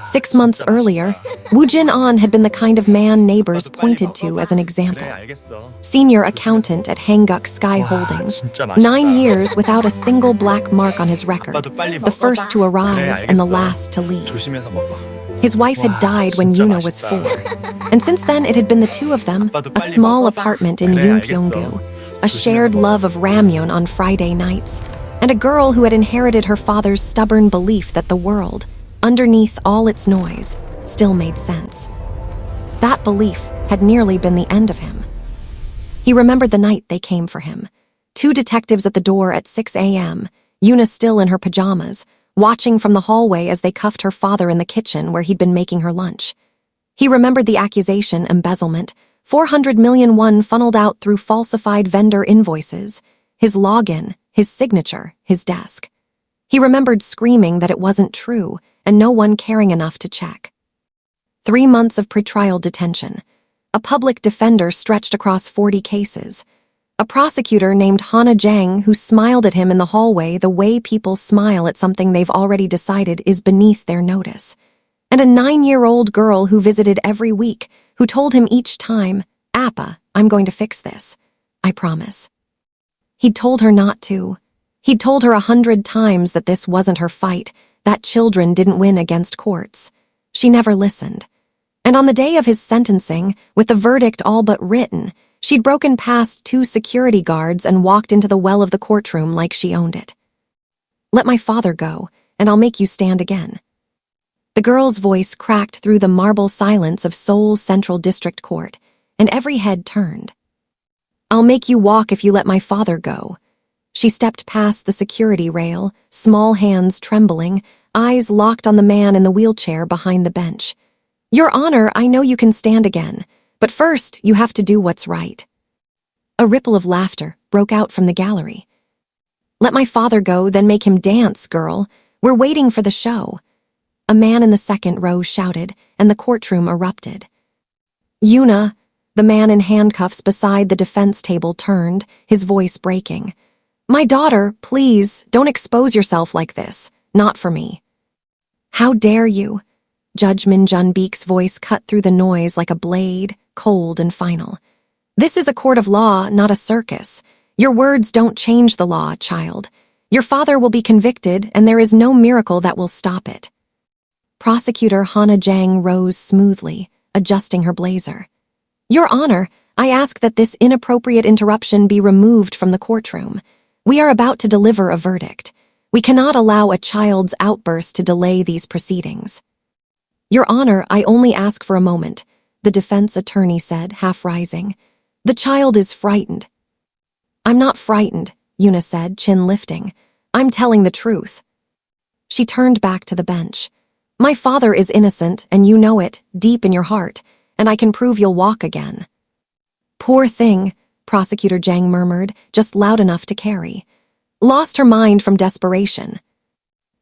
6 months earlier, Woo Jin-an had been the kind of man neighbors pointed to as an example. Senior accountant at Hanguk Sky Holdings, 9 years without a single black mark on his record, the first to arrive and the last to leave. His wife had died when Yoona was 4, and since then it had been the two of them, a small apartment in Yungpyeonggu, a shared love of ramyeon on Friday nights, and a girl who had inherited her father's stubborn belief that the world, underneath all its noise, still made sense. That belief had nearly been the end of him. He remembered the night they came for him. 2 detectives at the door at 6 a.m., Yoona still in her pajamas, watching from the hallway as they cuffed her father in the kitchen where he'd been making her lunch. He remembered the accusation, embezzlement, 400 million won funneled out through falsified vendor invoices, his login, his signature, his desk. He remembered screaming that it wasn't true and no one caring enough to check. 3 months of pretrial detention. A public defender stretched across 40 cases. A prosecutor named Hana Jang who smiled at him in the hallway the way people smile at something they've already decided is beneath their notice. And a 9-year-old girl who visited every week, who told him each time, "Appa, I'm going to fix this. I promise." He'd told her not to. He'd told her 100 times that this wasn't her fight, that children didn't win against courts. She never listened. And on the day of his sentencing, with the verdict all but written, she'd broken past 2 security guards and walked into the well of the courtroom like she owned it. "Let my father go, and I'll make you stand again." The girl's voice cracked through the marble silence of Seoul's Central District Court, and every head turned. "I'll make you walk if you let my father go." She stepped past the security rail, small hands trembling, eyes locked on the man in the wheelchair behind the bench. "Your Honor, I know you can stand again, but first you have to do what's right." A ripple of laughter broke out from the gallery. "Let my father go, then make him dance, girl. We're waiting for the show." A man in the second row shouted, and the courtroom erupted. "Yoona," the man in handcuffs beside the defense table turned, his voice breaking. "My daughter, please, don't expose yourself like this. Not for me." "How dare you?" Judge Min Jun-beek's voice cut through the noise like a blade, cold and final. "This is a court of law, not a circus. Your words don't change the law, child. Your father will be convicted, and there is no miracle that will stop it." Prosecutor Hana Jang rose smoothly, adjusting her blazer. "Your Honor, I ask that this inappropriate interruption be removed from the courtroom. We are about to deliver a verdict. We cannot allow a child's outburst to delay these proceedings." "Your Honor, I only ask for a moment," the defense attorney said, half rising. "The child is frightened." "I'm not frightened," Yoona said, chin lifting. "I'm telling the truth." She turned back to the bench. "My father is innocent, and you know it, deep in your heart, and I can prove you'll walk again." "Poor thing," Prosecutor Jang murmured, just loud enough to carry. "Lost her mind from desperation."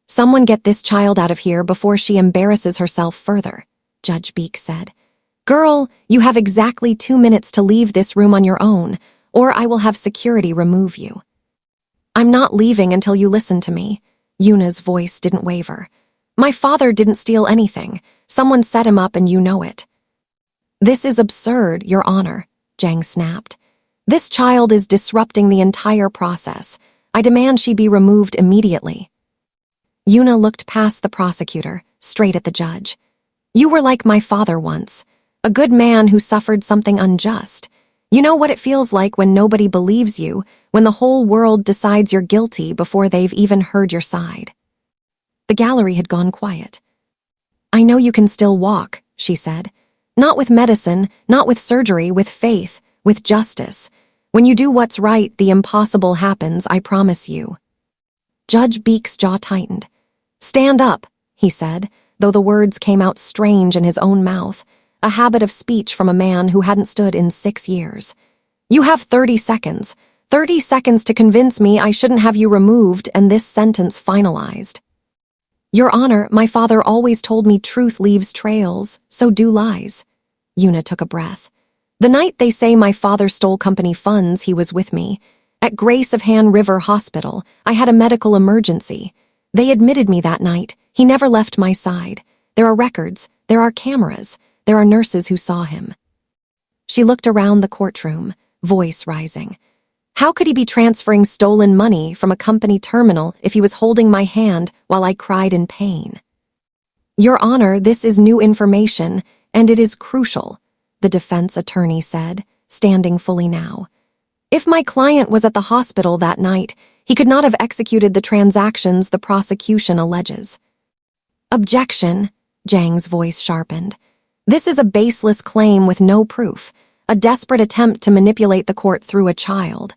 "Someone get this child out of here before she embarrasses herself further," Judge Beek said. "Girl, you have exactly 2 minutes to leave this room on your own, or I will have security remove you." "I'm not leaving until you listen to me." Yoona's voice didn't waver. "My father didn't steal anything. Someone set him up and you know it." "This is absurd, Your Honor," Jang snapped. "This child is disrupting the entire process. I demand she be removed immediately." Yoona looked past the prosecutor, straight at the judge. "You were like my father once, a good man who suffered something unjust. You know what it feels like when nobody believes you, when the whole world decides you're guilty before they've even heard your side." The gallery had gone quiet. "I know you can still walk," she said. "Not with medicine, not with surgery, with faith, with justice. When you do what's right, the impossible happens, I promise you." Judge Beek's jaw tightened. "Stand up," he said, though the words came out strange in his own mouth, a habit of speech from a man who hadn't stood in 6 years. "You have 30 seconds. 30 seconds to convince me I shouldn't have you removed and this sentence finalized." "Your Honor, my father always told me truth leaves trails, so do lies." Yoona took a breath. "The night they say my father stole company funds, he was with me. At Grace of Han River Hospital, I had a medical emergency. They admitted me that night. He never left my side. There are records, there are cameras, there are nurses who saw him. She looked around the courtroom, voice rising. How could he be transferring stolen money from a company terminal if he was holding my hand while I cried in pain? Your Honor, this is new information, and it is crucial, the defense attorney said, standing fully now. If my client was at the hospital that night, he could not have executed the transactions the prosecution alleges. Objection, Zhang's voice sharpened. This is a baseless claim with no proof, a desperate attempt to manipulate the court through a child.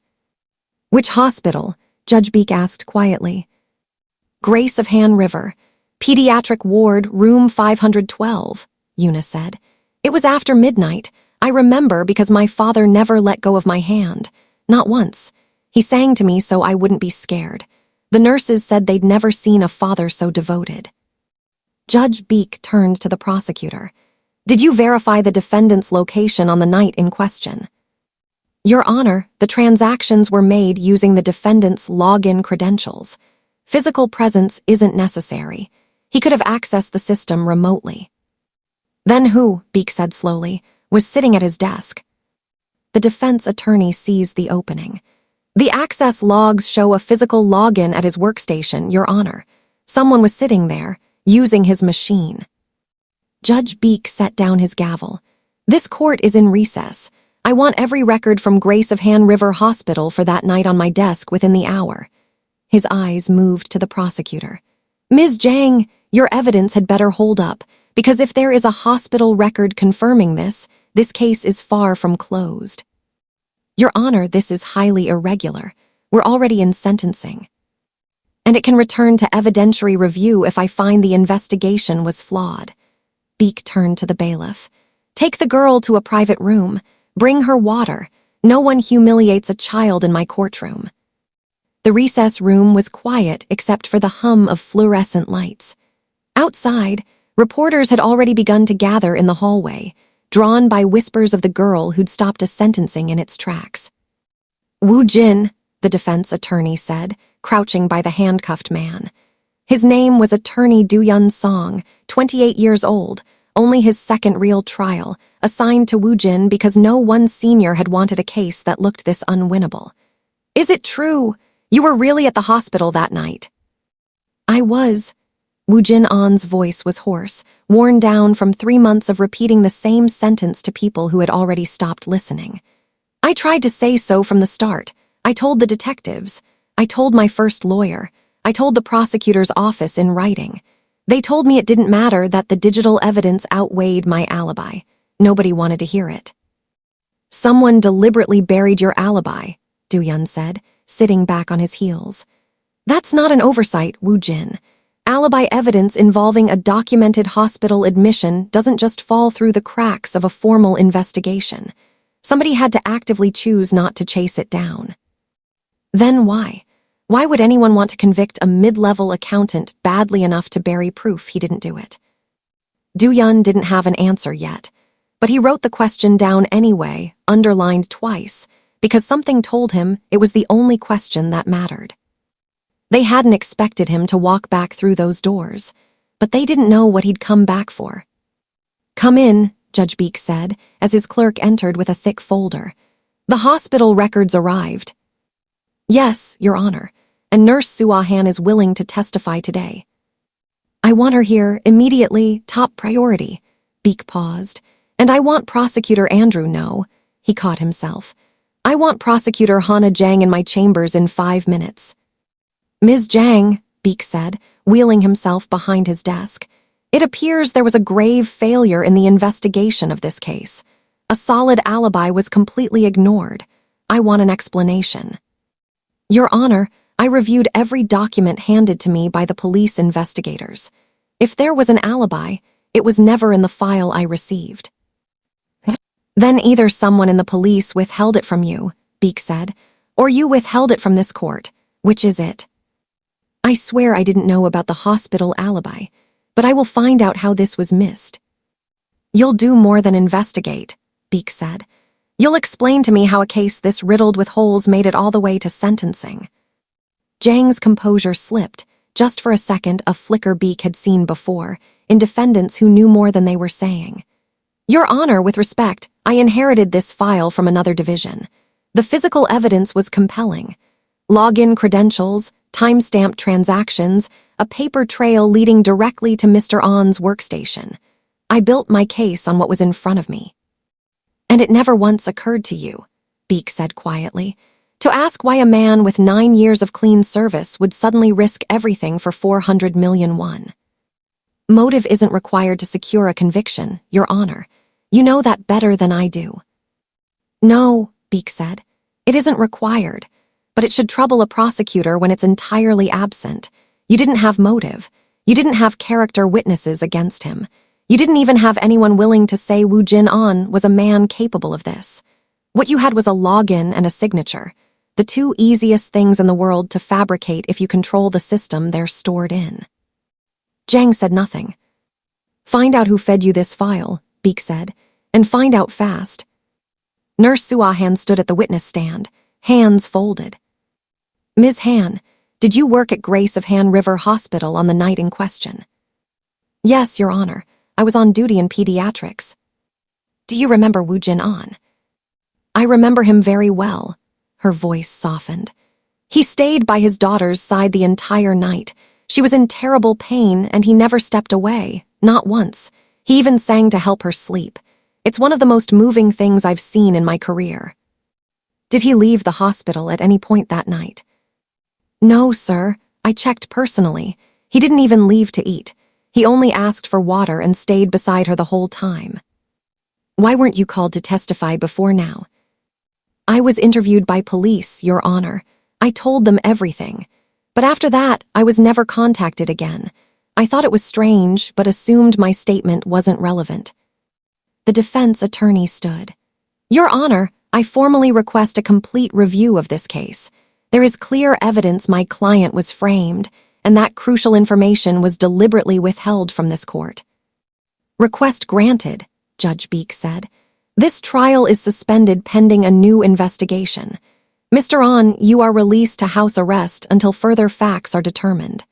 Which hospital? Judge Beek asked quietly. Grace of Han River, pediatric ward, room 512, Una said. It was after midnight. I remember because my father never let go of my hand. Not once. He sang to me so I wouldn't be scared. The nurses said they'd never seen a father so devoted. Judge Beek turned to the prosecutor. Did you verify the defendant's location on the night in question? Your Honor, the transactions were made using the defendant's login credentials. Physical presence isn't necessary. He could have accessed the system remotely. Then who, Beek said slowly, was sitting at his desk? The defense attorney seized the opening. The access logs show a physical login at his workstation, Your Honor. Someone was sitting there, using his machine. Judge Beek set down his gavel. This court is in recess. I want every record from Grace of Han River Hospital for that night on my desk within the hour. His eyes moved to the prosecutor. Ms. Zhang, your evidence had better hold up, because if there is a hospital record confirming this case is far from closed. Your Honor, this is highly irregular. We're already in sentencing. And it can return to evidentiary review if I find the investigation was flawed. Beek turned to the bailiff. Take the girl to a private room. Bring her water. No one humiliates a child in my courtroom. The recess room was quiet except for the hum of fluorescent lights. Outside, reporters had already begun to gather in the hallway, drawn by whispers of the girl who'd stopped a sentencing in its tracks. Wu Jin, the defense attorney said, crouching by the handcuffed man. His name was Attorney Du-Yun Song, 28 years old, only his second real trial, assigned to Wu Jin because no one senior had wanted a case that looked this unwinnable. Is it true? You were really at the hospital that night? I was. Wu Jin An's voice was hoarse, worn down from 3 months of repeating the same sentence to people who had already stopped listening. I tried to say so from the start. I told the detectives. I told my first lawyer. I told the prosecutor's office in writing. They told me it didn't matter that the digital evidence outweighed my alibi. Nobody wanted to hear it. Someone deliberately buried your alibi, Du-Yun said, sitting back on his heels. That's not an oversight, Wu Jin. Alibi evidence involving a documented hospital admission doesn't just fall through the cracks of a formal investigation. Somebody had to actively choose not to chase it down. Then why? Why would anyone want to convict a mid-level accountant badly enough to bury proof he didn't do it? Du-Yun didn't have an answer yet, but he wrote the question down anyway, underlined twice, because something told him it was the only question that mattered. They hadn't expected him to walk back through those doors, but they didn't know what he'd come back for. Come in, Judge Beek said, as his clerk entered with a thick folder. The hospital records arrived. Yes, Your Honor, and Nurse Suahan is willing to testify today. I want her here immediately, top priority. Beek paused. And I want Prosecutor Andrew No. He caught himself. I want Prosecutor Hana Zhang in my chambers in 5 minutes. Ms. Zhang, Beek said, wheeling himself behind his desk. It appears there was a grave failure in the investigation of this case. A solid alibi was completely ignored. I want an explanation. Your Honor, I reviewed every document handed to me by the police investigators. If there was an alibi, it was never in the file I received. Then either someone in the police withheld it from you, Beek said, or you withheld it from this court. Which is it? I swear I didn't know about the hospital alibi, but I will find out how this was missed. You'll do more than investigate, Beek said. You'll explain to me how a case this riddled with holes made it all the way to sentencing. Zhang's composure slipped, just for a second a flicker Beak had seen before, in defendants who knew more than they were saying. Your Honor, with respect, I inherited this file from another division. The physical evidence was compelling. Login credentials, time-stamped transactions, a paper trail leading directly to Mr. On's workstation. I built my case on what was in front of me. And it never once occurred to you, Beak said quietly, to ask why a man with 9 years of clean service would suddenly risk everything for 400 million won. Motive isn't required to secure a conviction, Your Honor. You know that better than I do. No, Beak said. It isn't required, but it should trouble a prosecutor when it's entirely absent. You didn't have motive. You didn't have character witnesses against him. You didn't even have anyone willing to say Wu Jin-on was a man capable of this. What you had was a login and a signature, the two easiest things in the world to fabricate if you control the system they're stored in. Zhang said nothing. Find out who fed you this file, Beak said, and find out fast. Nurse Suahan stood at the witness stand, hands folded. Ms. Han, did you work at Grace of Han River Hospital on the night in question? Yes, Your Honor. I was on duty in pediatrics. Do you remember Wu Jin-on? I remember him very well. Her voice softened. He stayed by his daughter's side the entire night. She was in terrible pain, and he never stepped away, not once. He even sang to help her sleep. It's one of the most moving things I've seen in my career. Did he leave the hospital at any point that night? No, sir. I checked personally. He didn't even leave to eat. He only asked for water and stayed beside her the whole time. Why weren't you called to testify before now? I was interviewed by police, Your Honor. I told them everything. But after that, I was never contacted again. I thought it was strange, but assumed my statement wasn't relevant. The defense attorney stood. Your Honor, I formally request a complete review of this case. There is clear evidence my client was framed, and that crucial information was deliberately withheld from this court. Request granted, Judge Beak said. This trial is suspended pending a new investigation. Mr. On, you are released to house arrest until further facts are determined.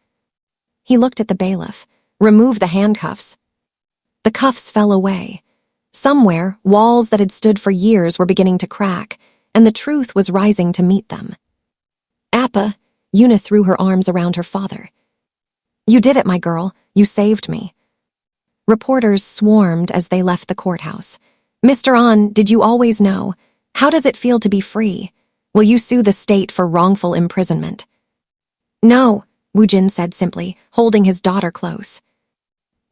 He looked at the bailiff. Remove the handcuffs. The cuffs fell away. Somewhere, walls that had stood for years were beginning to crack, and the truth was rising to meet them. Appa, Una threw her arms around her father. You did it, my girl. You saved me. Reporters swarmed as they left the courthouse. Mr. On, did you always know? How does it feel to be free? Will you sue the state for wrongful imprisonment? No, Wu Jin said simply, holding his daughter close.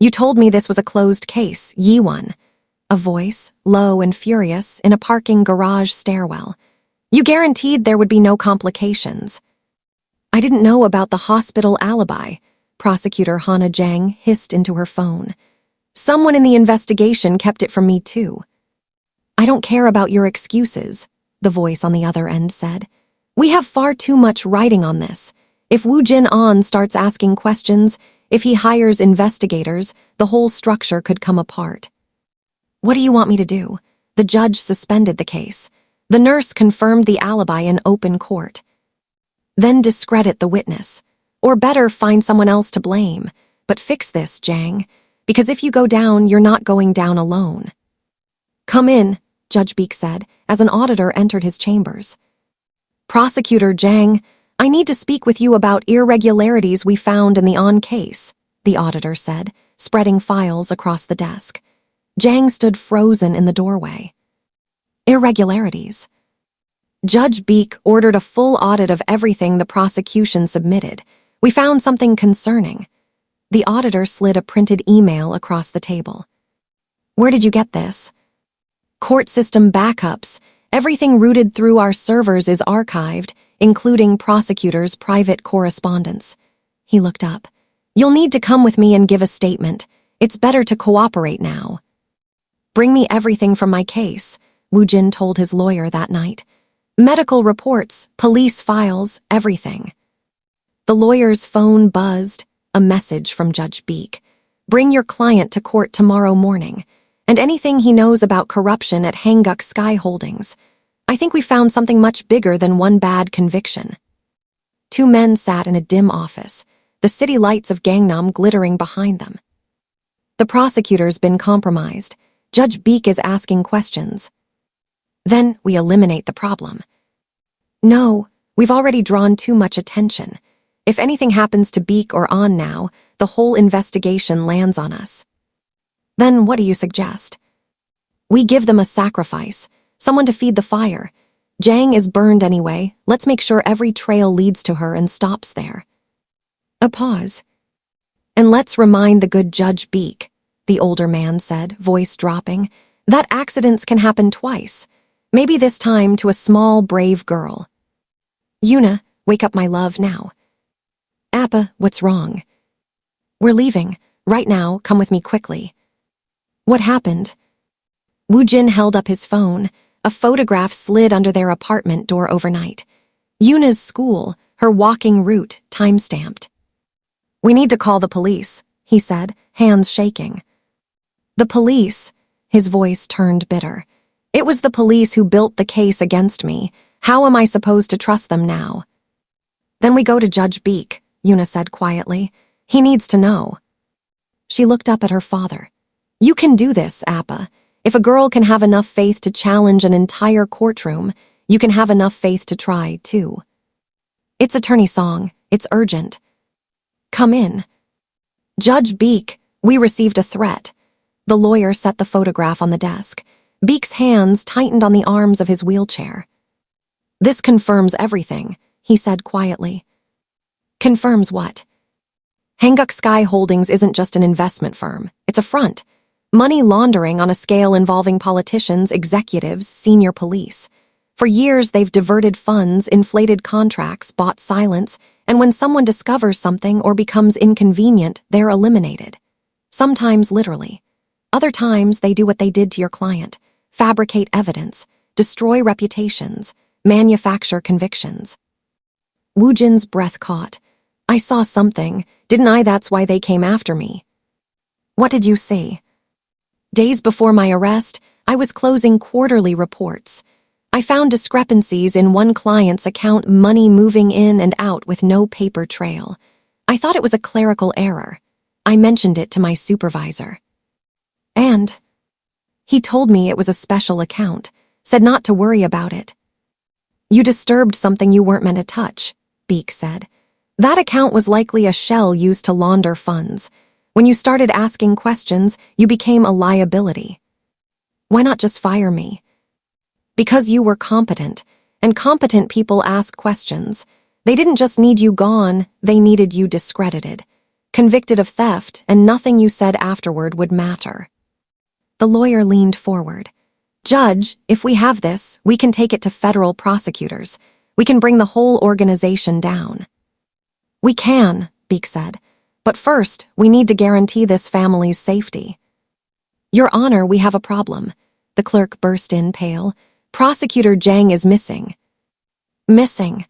You told me this was a closed case, Yi-won. A voice, low and furious, in a parking garage stairwell. You guaranteed there would be no complications. I didn't know about the hospital alibi, Prosecutor Hana Zhang hissed into her phone. Someone in the investigation kept it from me too. I don't care about your excuses, the voice on the other end said. We have far too much writing on this. If Wu Jin-on starts asking questions, if he hires investigators, the whole structure could come apart. What do you want me to do? The judge suspended the case. The nurse confirmed the alibi in open court. Then discredit the witness. Or better, find someone else to blame. But fix this, Zhang, because if you go down, you're not going down alone. Come in, Judge Beak said, as an auditor entered his chambers. Prosecutor Zhang, I need to speak with you about irregularities we found in the On case, the auditor said, spreading files across the desk. Zhang stood frozen in the doorway. Irregularities. Judge Beak ordered a full audit of everything the prosecution submitted. We found something concerning. The auditor slid a printed email across the table. Where did you get this? Court system backups. Everything routed through our servers is archived, including prosecutors' private correspondence. He looked up. You'll need to come with me and give a statement. It's better to cooperate now. Bring me everything from my case, Wu Jin told his lawyer that night. Medical reports, police files, everything. The lawyer's phone buzzed, a message from Judge Beak. Bring your client to court tomorrow morning, and anything he knows about corruption at Hanguk Sky Holdings. I think we found something much bigger than one bad conviction. Two men sat in a dim office. the city lights of Gangnam glittering behind them. The prosecutor's been compromised. Judge Beek is asking questions. Then we eliminate the problem. No, we've already drawn too much attention. If anything happens to Beek or An now, the whole investigation lands on us. Then what do you suggest? We give them a sacrifice, someone to feed the fire. Jang is burned anyway. Let's make sure every trail leads to her and stops there. A pause. And let's remind the good Judge Beek, the older man said, voice dropping, that accidents can happen twice. Maybe this time to a small, brave girl. Yuna, wake up my love now. Appa, what's wrong? We're leaving. Right now, come with me quickly. What happened? Woojin held up his phone. A photograph slid under their apartment door overnight. Yuna's school, her walking route, time-stamped. We need to call the police, he said, hands shaking. The police? His voice turned bitter. It was the police who built the case against me. How am I supposed to trust them now? Then we go to Judge Beek, Yuna said quietly. He needs to know. She looked up at her father. You can do this, Appa. If a girl can have enough faith to challenge an entire courtroom, you can have enough faith to try, too. It's Attorney Song. It's urgent. Come in. Judge Beek, we received a threat. The lawyer set the photograph on the desk. Beek's hands tightened on the arms of his wheelchair. This confirms everything, he said quietly. Confirms what? Hanguk Sky Holdings isn't just an investment firm. It's a front. Money laundering on a scale involving politicians, executives, senior police. For years, they've diverted funds, inflated contracts, bought silence, and when someone discovers something or becomes inconvenient, they're eliminated. Sometimes literally. Other times, they do what they did to your client. Fabricate evidence, destroy reputations, manufacture convictions. Woojin's breath caught. I saw something. Didn't I? That's why they came after me. What did you see? Days before my arrest, I was closing quarterly reports. I found discrepancies in one client's account, money moving in and out with no paper trail. I thought it was a clerical error. I mentioned it to my supervisor. And he told me it was a special account, said not to worry about it. You disturbed something you weren't meant to touch, Beek said. That account was likely a shell used to launder funds. When you started asking questions, you became a liability. Why not just fire me? Because you were competent, and competent people ask questions. They didn't just need you gone, they needed you discredited, convicted of theft, and nothing you said afterward would matter. The lawyer leaned forward. Judge, if we have this, we can take it to federal prosecutors. We can bring the whole organization down. We can, Beek said. But first, we need to guarantee this family's safety. Your Honor, we have a problem. The clerk burst in, pale. Prosecutor Jang is missing. Missing.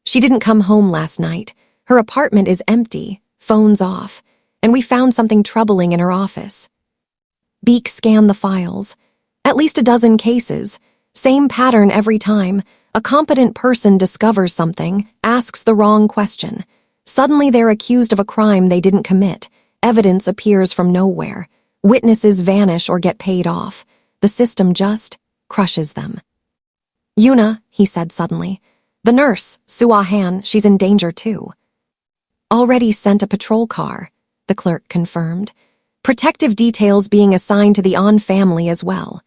She didn't come home last night. Her apartment is empty, phone's off, and we found something troubling in her office. Beek scanned the files. At least a dozen cases. Same pattern every time. A competent person discovers something, asks the wrong question. Suddenly they're accused of a crime they didn't commit. Evidence appears from nowhere. Witnesses vanish or get paid off. The system just crushes them. Yuna, he said suddenly. The nurse, Suahan, she's in danger too. Already sent a patrol car, the clerk confirmed. Protective details being assigned to the An family as well.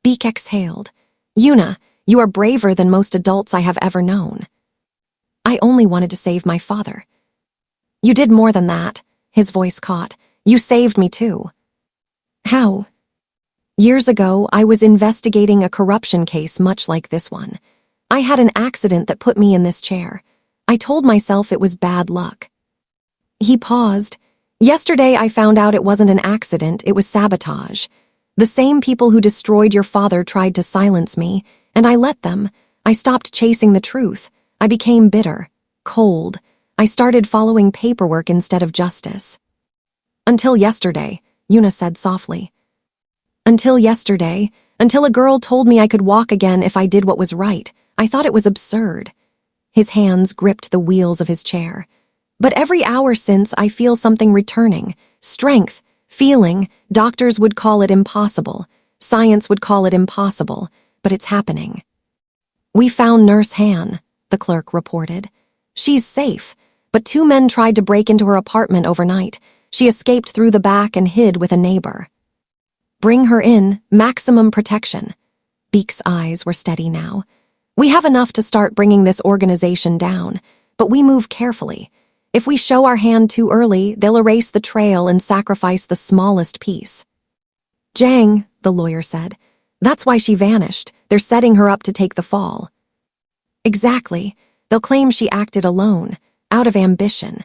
Beek exhaled. Yuna, you are braver than most adults I have ever known. I only wanted to save my father. You did more than that, his voice caught. You saved me too. How? Years ago, I was investigating a corruption case much like this one. I had an accident that put me in this chair. I told myself it was bad luck. He paused. Yesterday, I found out it wasn't an accident, it was sabotage. The same people who destroyed your father tried to silence me, and I let them. I stopped chasing the truth. I became bitter, cold. I started following paperwork instead of justice. Until yesterday, Yuna said softly. Until yesterday, until a girl told me I could walk again if I did what was right. I thought it was absurd. His hands gripped the wheels of his chair. But every hour since, I feel something returning. Strength, feeling. Doctors would call it impossible. Science would call it impossible, but it's happening. We found Nurse Han, the clerk reported. She's safe, but 2 men tried to break into her apartment overnight. She escaped through the back and hid with a neighbor. Bring her in, maximum protection. Beek's eyes were steady now. We have enough to start bringing this organization down, but we move carefully. If we show our hand too early, they'll erase the trail and sacrifice the smallest piece. Jang, the lawyer said. That's why she vanished. They're setting her up to take the fall. Exactly. They'll claim she acted alone, out of ambition,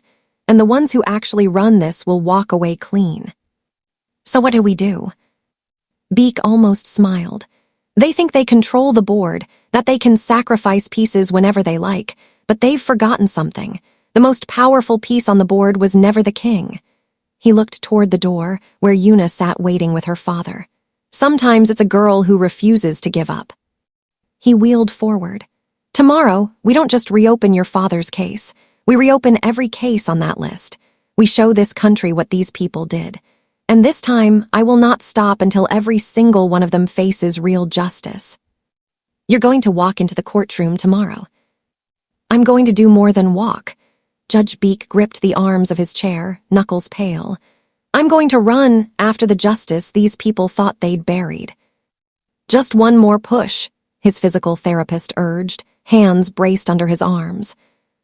and the ones who actually run this will walk away clean. So what do we do? Beek almost smiled. They think they control the board, that they can sacrifice pieces whenever they like, but they've forgotten something. The most powerful piece on the board was never the king. He looked toward the door, where Yuna sat waiting with her father. Sometimes it's a girl who refuses to give up. He wheeled forward. Tomorrow, we don't just reopen your father's case. We reopen every case on that list. We show this country what these people did. And this time, I will not stop until every single one of them faces real justice. You're going to walk into the courtroom tomorrow. I'm going to do more than walk. Judge Beek gripped the arms of his chair, knuckles pale. I'm going to run after the justice these people thought they'd buried. Just one more push, his physical therapist urged, hands braced under his arms.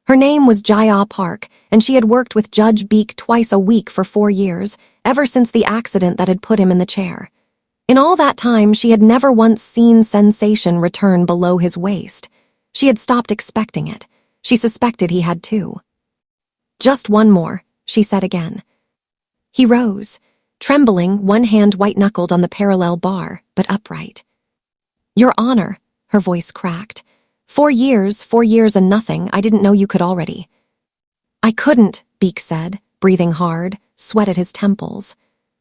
Her name was Jaya Park, and she had worked with Judge Beek twice a week for 4 years, ever since the accident that had put him in the chair. In all that time, she had never once seen sensation return below his waist. She had stopped expecting it. She suspected he had too. Just one more, she said again. He rose, trembling, one hand white-knuckled on the parallel bar, but upright. Your Honor, her voice cracked. 4 years and nothing. I didn't know you could already. I couldn't, Beek said, breathing hard, sweat at his temples.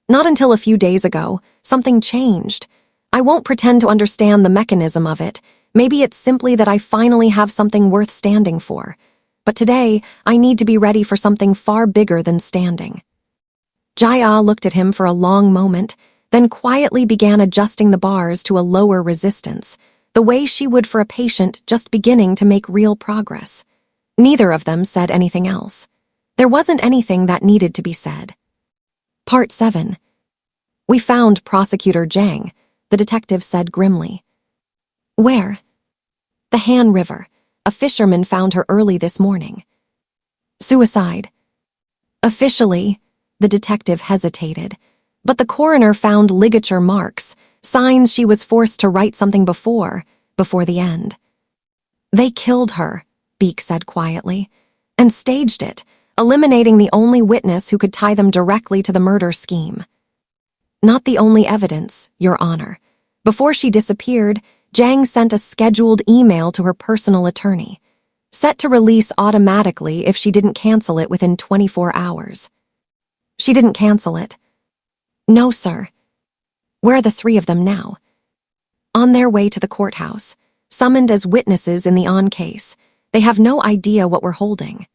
Not until a few days ago. Something changed. I won't pretend to understand the mechanism of it. Maybe it's simply that I finally have something worth standing for. But today, I need to be ready for something far bigger than standing. Jaya looked at him for a long moment, then quietly began adjusting the bars to a lower resistance, the way she would for a patient just beginning to make real progress. Neither of them said anything else. There wasn't anything that needed to be said. Part 7. We found Prosecutor Jang, the detective said grimly. Where? The Han River. A fisherman found her early this morning. Suicide. Officially, the detective hesitated, but the coroner found ligature marks, signs she was forced to write something before the end. They killed her, Beek said quietly, and staged it, eliminating the only witness who could tie them directly to the murder scheme. Not the only evidence, Your Honor. Before she disappeared, Jang sent a scheduled email to her personal attorney, set to release automatically if she didn't cancel it within 24 hours. She didn't cancel it. No, sir. Where are the 3 of them now? On their way to the courthouse, summoned as witnesses in the on case. They have no idea what we're holding.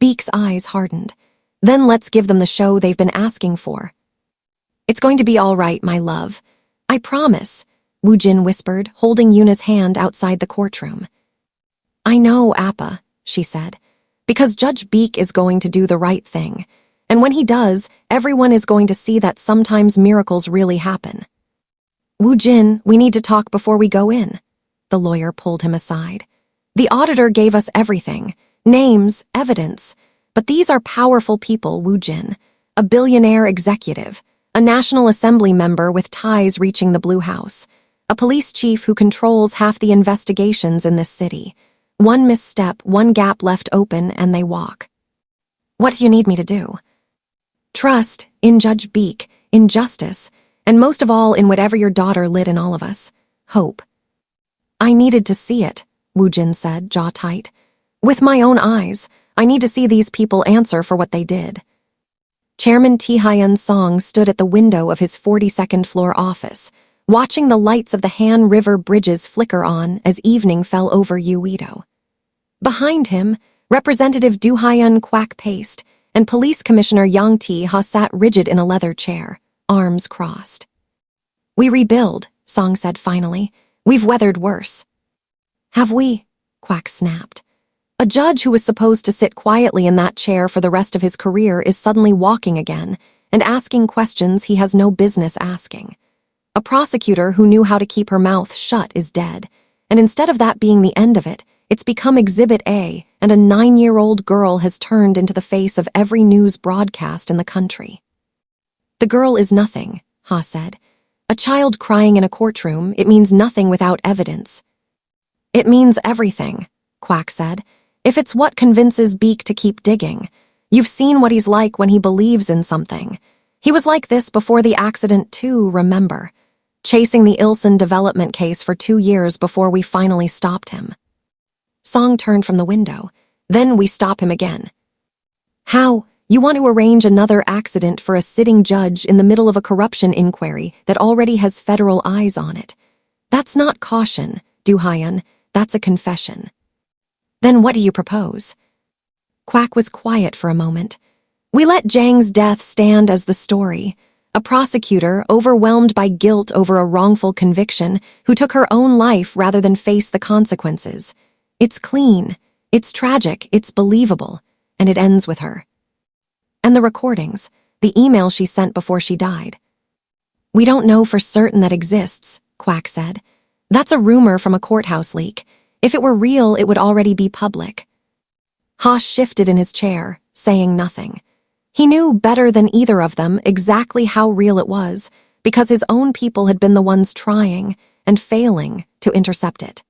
Beek's eyes hardened. Then let's give them the show they've been asking for. It's going to be all right, my love. I promise, Wu Jin whispered, holding Yuna's hand outside the courtroom. I know, Appa, she said, because Judge Beek is going to do the right thing. And when he does, everyone is going to see that sometimes miracles really happen. Wu Jin, we need to talk before we go in. The lawyer pulled him aside. The auditor gave us everything, names, evidence. But these are powerful people, Wu Jin. A billionaire executive, a National Assembly member with ties reaching the Blue House, a police chief who controls half the investigations in this city. One misstep, one gap left open, and they walk. What do you need me to do? Trust in Judge Beek, in justice, and most of all in whatever your daughter lit in all of us. Hope. I needed to see it, Wu Jin said, jaw tight. With my own eyes, I need to see these people answer for what they did. Chairman Ti-Hyun Song stood at the window of his 42nd floor office, watching the lights of the Han River bridges flicker on as evening fell over Uido. Behind him, Representative Du Hyun Kwak paced, and Police Commissioner Yang Tae-ha sat rigid in a leather chair, arms crossed. "We rebuild," Song said finally. "We've weathered worse." "Have we?" Kwak snapped. A judge who was supposed to sit quietly in that chair for the rest of his career is suddenly walking again and asking questions he has no business asking. A prosecutor who knew how to keep her mouth shut is dead, and instead of that being the end of it, it's become Exhibit A, and a 9-year-old girl has turned into the face of every news broadcast in the country. "The girl is nothing," Ha said. "A child crying in a courtroom, it means nothing without evidence." "It means everything," Kwak said. "If it's what convinces Beek to keep digging. You've seen what he's like when he believes in something. He was like this before the accident too, remember? Chasing the Ilson development case for 2 years before we finally stopped him." Song turned from the window. "Then we stop him again." "How? You want to arrange another accident for a sitting judge in the middle of a corruption inquiry that already has federal eyes on it? That's not caution, Du Hyun. That's a confession." "Then what do you propose?" Kwak was quiet for a moment. "We let Jang's death stand as the story. A prosecutor, overwhelmed by guilt over a wrongful conviction, who took her own life rather than face the consequences. It's clean, it's tragic, it's believable, and it ends with her. And the recordings, the email she sent before she died. We don't know for certain that exists," Kwak said. "That's a rumor from a courthouse leak. If it were real, it would already be public." Haas shifted in his chair, saying nothing. He knew better than either of them exactly how real it was, because his own people had been the ones trying and failing to intercept it.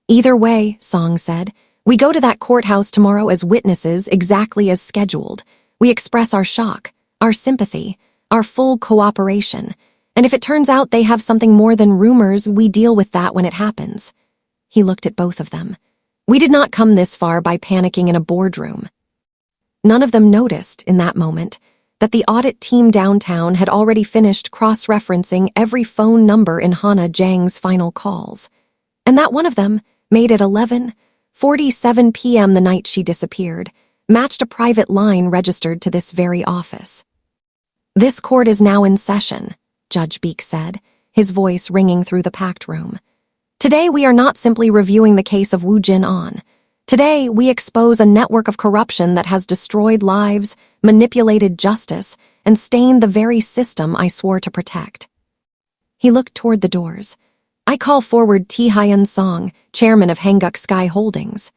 "Either way," Song said, "we go to that courthouse tomorrow as witnesses exactly as scheduled. We express our shock, our sympathy, our full cooperation, and if it turns out they have something more than rumors, we deal with that when it happens." He looked at both of them. "We did not come this far by panicking in a boardroom." None of them noticed, in that moment, that the audit team downtown had already finished cross-referencing every phone number in Hana Jang's final calls, and that one of them, made at 11:47 p.m. the night she disappeared, matched a private line registered to this very office. "This court is now in session," Judge Beek said, his voice ringing through the packed room. "Today we are not simply reviewing the case of Woo Jin-on. Today we expose a network of corruption that has destroyed lives, manipulated justice, and stained the very system I swore to protect." He looked toward the doors. "I call forward Tae Hyun Song, chairman of Hanguk Sky Holdings."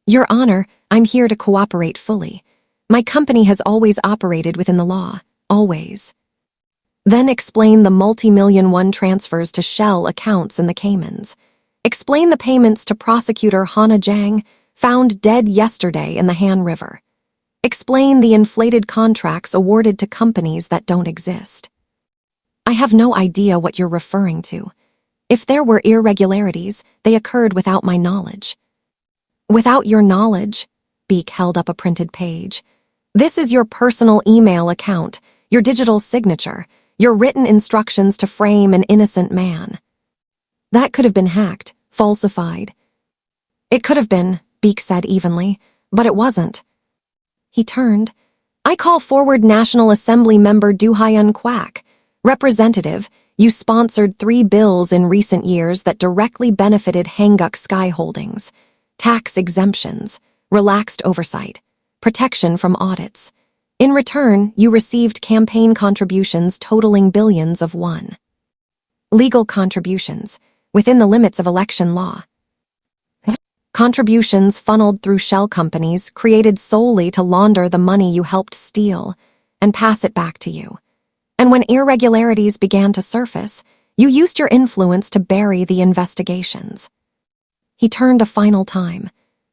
"Your Honor, I'm here to cooperate fully. My company has always operated within the law, always." "Then explain the multi-million-won transfers to Shell accounts in the Caymans. Explain the payments to prosecutor Hana Jang, found dead yesterday in the Han River. Explain the inflated contracts awarded to companies that don't exist." "I have no idea what you're referring to. If there were irregularities, they occurred without my knowledge." "Without your knowledge?" Beek held up a printed page. "This is your personal email account, your digital signature, your written instructions to frame an innocent man. That could have been hacked, falsified." "It could have been," Beek said evenly, "but it wasn't." He turned. "I call forward National Assembly member Du Hyun Kwak. Representative, you sponsored 3 bills in recent years that directly benefited Hanguk Sky Holdings. Tax exemptions, relaxed oversight, protection from audits. In return, you received campaign contributions totaling billions of won. Legal contributions, within the limits of election law. Contributions funneled through shell companies created solely to launder the money you helped steal and pass it back to you. And when irregularities began to surface, you used your influence to bury the investigations." He turned a final time.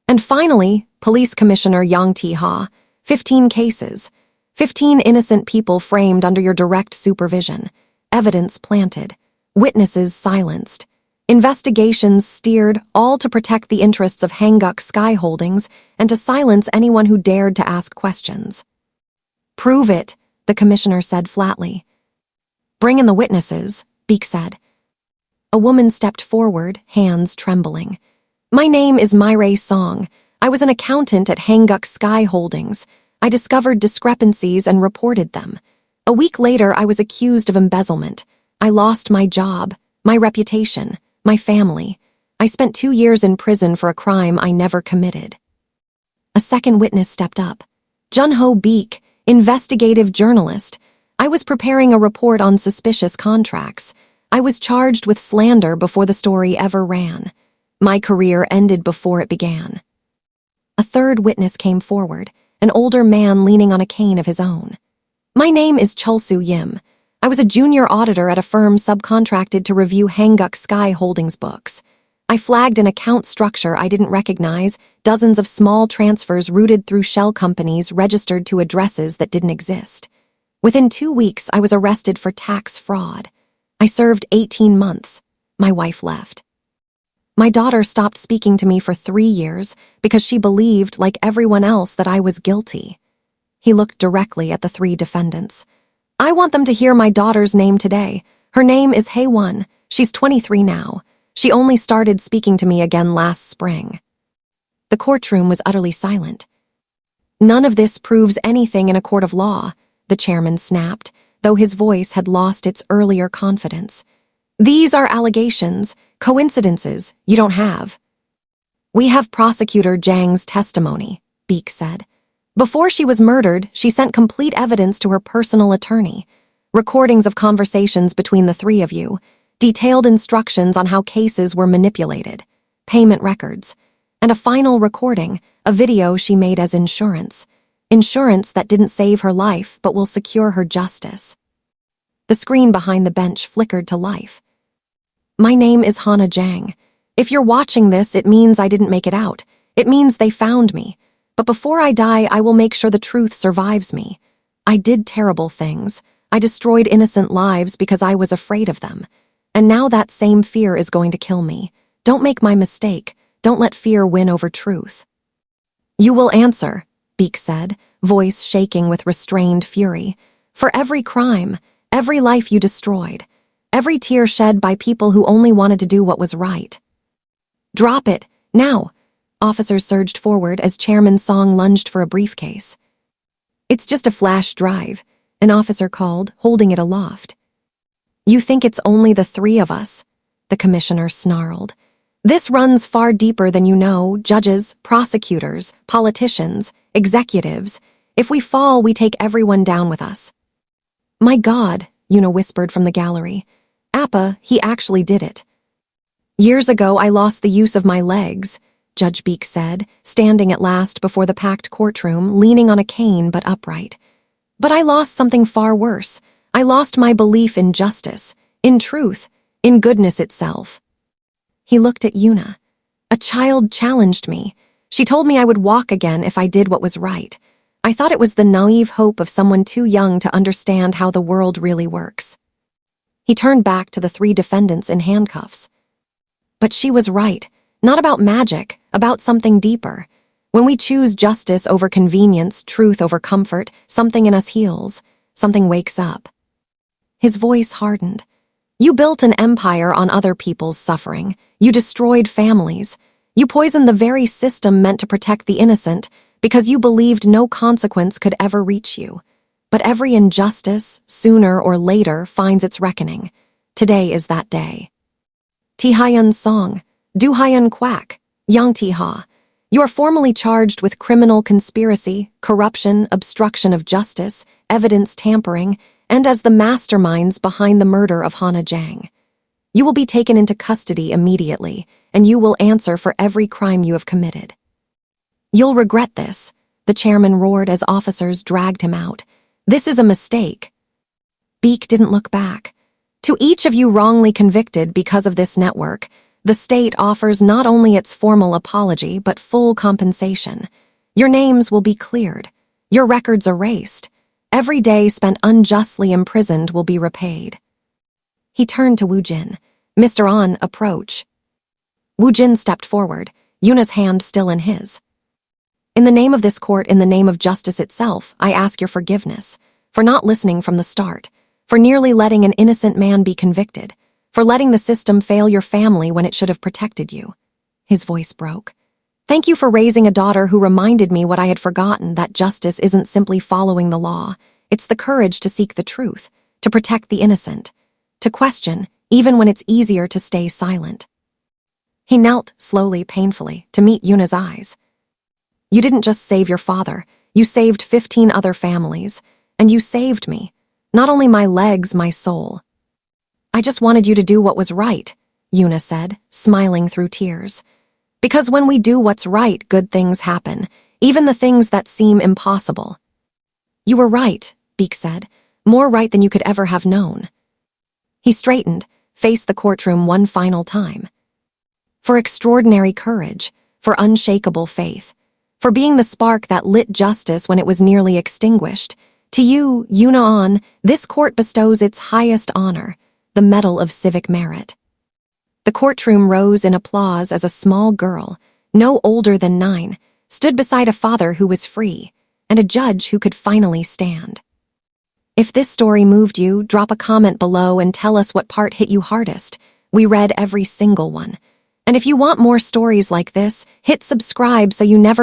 "And finally, Police Commissioner Yang Tae-ha, 15 cases, 15 innocent people framed under your direct supervision, evidence planted, witnesses silenced, investigations steered, all to protect the interests of Hanguk Sky Holdings and to silence anyone who dared to ask questions." "Prove it," the commissioner said flatly. "Bring in the witnesses," Beek said. A woman stepped forward, hands trembling. "My name is Myrae Song. I was an accountant at Hanguk Sky Holdings. I discovered discrepancies and reported them. A week later, I was accused of embezzlement. I lost my job, my reputation, my family. I spent 2 years in prison for a crime I never committed. A second witness stepped up. Junho Beek, investigative journalist. I was preparing a report on suspicious contracts. I was charged with slander before the story ever ran. My career ended before it began. A third witness came forward, an older man leaning on a cane of his own. My name is Chulsu Yim. I was a junior auditor at a firm subcontracted to review Hanguk Sky Holdings books. I flagged an account structure I didn't recognize, dozens of small transfers routed through shell companies registered to addresses that didn't exist. Within 2 weeks, I was arrested for tax fraud. I served 18 months. My wife left. My daughter stopped speaking to me for 3 years because she believed, like everyone else, that I was guilty. He looked directly at the 3 defendants. I want them to hear my daughter's name today. Her name is Hae-won. She's 23 now. She only started speaking to me again last spring. The courtroom was utterly silent. None of this proves anything in a court of law, the chairman snapped, though his voice had lost its earlier confidence. These are allegations, coincidences you don't have. We have Prosecutor Jang's testimony, Beek said. Before she was murdered, she sent complete evidence to her personal attorney. Recordings of conversations between the 3 of you, detailed instructions on how cases were manipulated, payment records, and a final recording, a video she made as insurance. Insurance that didn't save her life but will secure her justice. The screen behind the bench flickered to life. My name is Hana Jang. If you're watching this, it means I didn't make it out. It means they found me. But before I die, I will make sure the truth survives me. I did terrible things. I destroyed innocent lives because I was afraid of them. And now that same fear is going to kill me. Don't make my mistake. Don't let fear win over truth. You will answer, Beek said, voice shaking with restrained fury. For every crime, every life you destroyed, every tear shed by people who only wanted to do what was right. Drop it, now! Officers surged forward as Chairman Song lunged for a briefcase. It's just a flash drive, an officer called, holding it aloft. You think it's only the 3 of us, the commissioner snarled. This runs far deeper than you know, judges, prosecutors, politicians, executives. If we fall, we take everyone down with us. My God, Yuna whispered from the gallery. Appa, he actually did it. Years ago, I lost the use of my legs, Judge Beek said, standing at last before the packed courtroom, leaning on a cane but upright. But I lost something far worse. I lost my belief in justice, in truth, in goodness itself. He looked at Yuna. A child challenged me. She told me I would walk again if I did what was right. I thought it was the naive hope of someone too young to understand how the world really works. He turned back to the 3 defendants in handcuffs. But she was right. Not about magic, about something deeper. When we choose justice over convenience, truth over comfort, something in us heals, something wakes up. His voice hardened. You built an empire on other people's suffering. You destroyed families. You poisoned the very system meant to protect the innocent because you believed no consequence could ever reach you. But every injustice, sooner or later, finds its reckoning. Today is that day. Tihayan Song, Duhayan Quack, Yang Tiha. You are formally charged with criminal conspiracy, corruption, obstruction of justice, evidence tampering, and as the masterminds behind the murder of Hana Jang. You will be taken into custody immediately, and you will answer for every crime you have committed. You'll regret this, the chairman roared as officers dragged him out. This is a mistake. Beek didn't look back. To each of you wrongly convicted because of this network, the state offers not only its formal apology but full compensation. Your names will be cleared, your records erased. Every day spent unjustly imprisoned will be repaid. He turned to Wu Jin. Mr. An, approach. Wu Jin stepped forward, Yuna's hand still in his. In the name of this court, in the name of justice itself, I ask your forgiveness for not listening from the start, for nearly letting an innocent man be convicted, for letting the system fail your family when it should have protected you. His voice broke. Thank you for raising a daughter who reminded me what I had forgotten, that justice isn't simply following the law. It's the courage to seek the truth, to protect the innocent, to question, even when it's easier to stay silent. He knelt slowly, painfully, to meet Yuna's eyes. You didn't just save your father, you saved 15 other families, and you saved me. Not only my legs, my soul. I just wanted you to do what was right, Yuna said, smiling through tears. Because when we do what's right, good things happen, even the things that seem impossible. You were right, Beek said, more right than you could ever have known. He straightened, faced the courtroom one final time. For extraordinary courage, for unshakable faith, for being the spark that lit justice when it was nearly extinguished. To you, Yuna, this court bestows its highest honor, the Medal of Civic Merit. The courtroom rose in applause as a small girl, no older than 9, stood beside a father who was free, and a judge who could finally stand. If this story moved you, drop a comment below and tell us what part hit you hardest. We read every single one. And if you want more stories like this, hit subscribe so you never